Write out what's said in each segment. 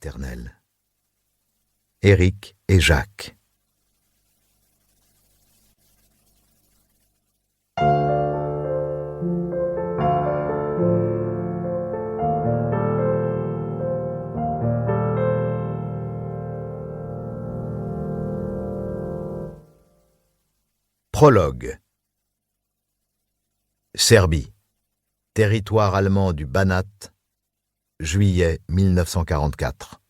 éternel. Éric et Jacques. Prologue. Serbie. Territoire allemand du Banat, juillet 1944.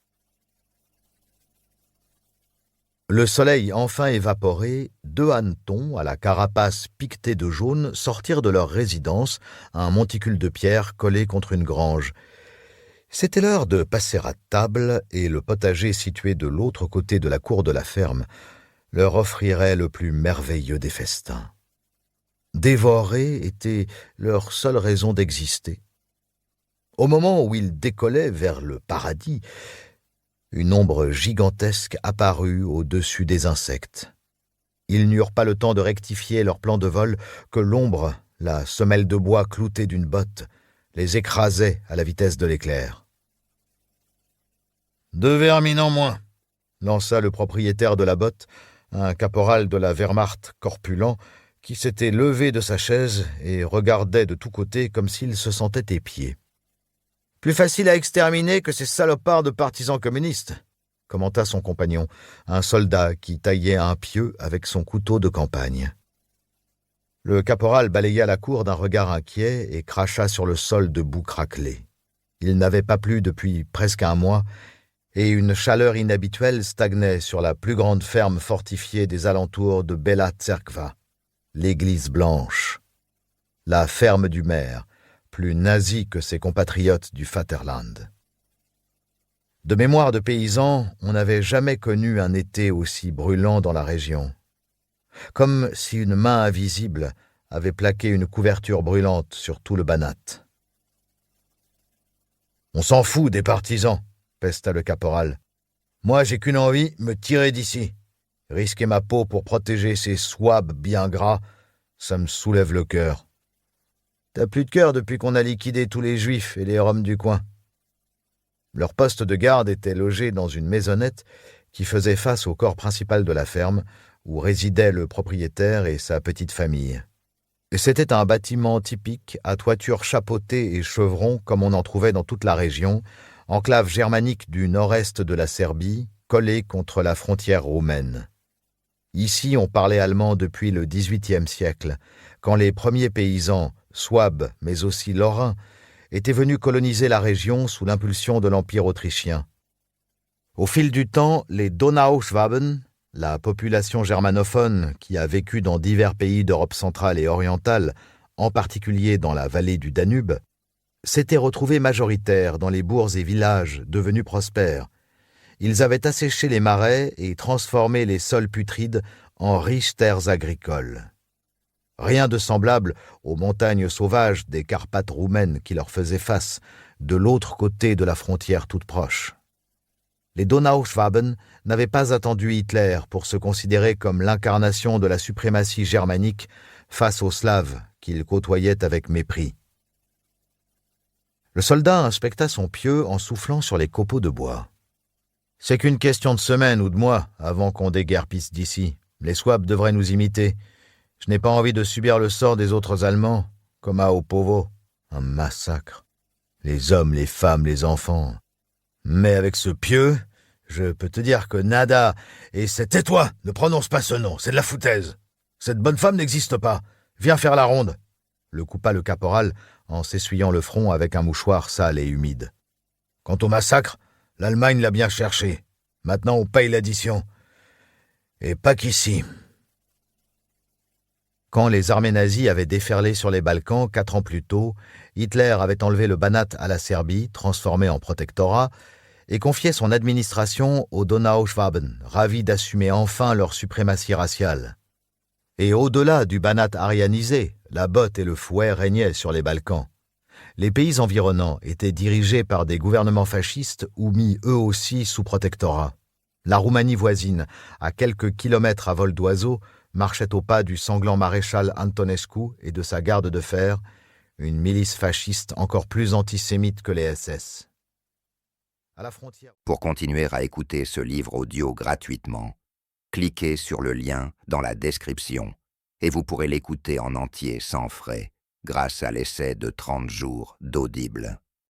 Le soleil enfin évaporé, deux hannetons, à la carapace piquetée de jaune, sortirent de leur résidence, un monticule de pierre collé contre une grange. C'était l'heure de passer à table, et le potager situé de l'autre côté de la cour de la ferme leur offrirait le plus merveilleux des festins. Dévorer était leur seule raison d'exister. Au moment où ils décollaient vers le paradis, une ombre gigantesque apparut au-dessus des insectes. Ils n'eurent pas le temps de rectifier leur plan de vol que l'ombre, la semelle de bois cloutée d'une botte, les écrasait à la vitesse de l'éclair. « 2 vermines en moins !» lança le propriétaire de la botte, un caporal de la Wehrmacht corpulent, qui s'était levé de sa chaise et regardait de tous côtés comme s'il se sentait épié. « Plus facile à exterminer que ces salopards de partisans communistes !» commenta son compagnon, un soldat qui taillait un pieu avec son couteau de campagne. Le caporal balaya la cour d'un regard inquiet et cracha sur le sol de boue craquelée. Il n'avait pas plu depuis presque un mois, et une chaleur inhabituelle stagnait sur la plus grande ferme fortifiée des alentours de Bela Tserkva, l'église blanche, la ferme du maire, plus nazie que ses compatriotes du Vaterland. De mémoire de paysans, on n'avait jamais connu un été aussi brûlant dans la région, comme si une main invisible avait plaqué une couverture brûlante sur tout le Banat. « On s'en fout des partisans !» pesta le caporal. « Moi, j'ai qu'une envie, me tirer d'ici. Risquer ma peau pour protéger ces swabs bien gras, ça me soulève le cœur. T'as plus de cœur depuis qu'on a liquidé tous les juifs et les roms du coin. » Leur poste de garde était logé dans une maisonnette qui faisait face au corps principal de la ferme, où résidaient le propriétaire et sa petite famille. C'était un bâtiment typique, à toiture chapeautée et chevron comme on en trouvait dans toute la région, enclave germanique du nord-est de la Serbie, collée contre la frontière roumaine. Ici, on parlait allemand depuis le XVIIIe siècle, quand les premiers paysans, souabes mais aussi lorrains, étaient venus coloniser la région sous l'impulsion de l'Empire autrichien. Au fil du temps, les Donauschwaben, la population germanophone qui a vécu dans divers pays d'Europe centrale et orientale, en particulier dans la vallée du Danube, s'étaient retrouvés majoritaires dans les bourgs et villages devenus prospères. Ils avaient asséché les marais et transformé les sols putrides en riches terres agricoles. Rien de semblable aux montagnes sauvages des Carpates roumaines qui leur faisaient face, de l'autre côté de la frontière toute proche. Les Donauschwaben n'avaient pas attendu Hitler pour se considérer comme l'incarnation de la suprématie germanique face aux Slaves qu'ils côtoyaient avec mépris. Le soldat inspecta son pieu en soufflant sur les copeaux de bois. « C'est qu'une question de semaine ou de mois avant qu'on déguerpisse d'ici. Les Swabs devraient nous imiter. Je n'ai pas envie de subir le sort des autres Allemands, comme à Opovo. Un massacre. Les hommes, les femmes, les enfants. Mais avec ce pieu, je peux te dire que nada, et c'est... Tais-toi, ne prononce pas ce nom, c'est de la foutaise. Cette bonne femme n'existe pas. Viens faire la ronde. » le coupa le caporal en s'essuyant le front avec un mouchoir sale et humide. « Quant au massacre, l'Allemagne l'a bien cherché. Maintenant, on paye l'addition. Et pas qu'ici. » Quand les armées nazies avaient déferlé sur les Balkans 4 ans plus tôt, Hitler avait enlevé le Banat à la Serbie, transformé en protectorat, et confié son administration aux Donauschwaben, ravis d'assumer enfin leur suprématie raciale. Et au-delà du Banat arianisé, la botte et le fouet régnaient sur les Balkans. Les pays environnants étaient dirigés par des gouvernements fascistes ou mis eux aussi sous protectorat. La Roumanie voisine, à quelques kilomètres à vol d'oiseau, marchait au pas du sanglant maréchal Antonescu et de sa garde de fer, une milice fasciste encore plus antisémite que les SS. à la frontière. Pour continuer à écouter ce livre audio gratuitement, cliquez sur le lien dans la description et vous pourrez l'écouter en entier sans frais grâce à l'essai de 30 jours d'Audible.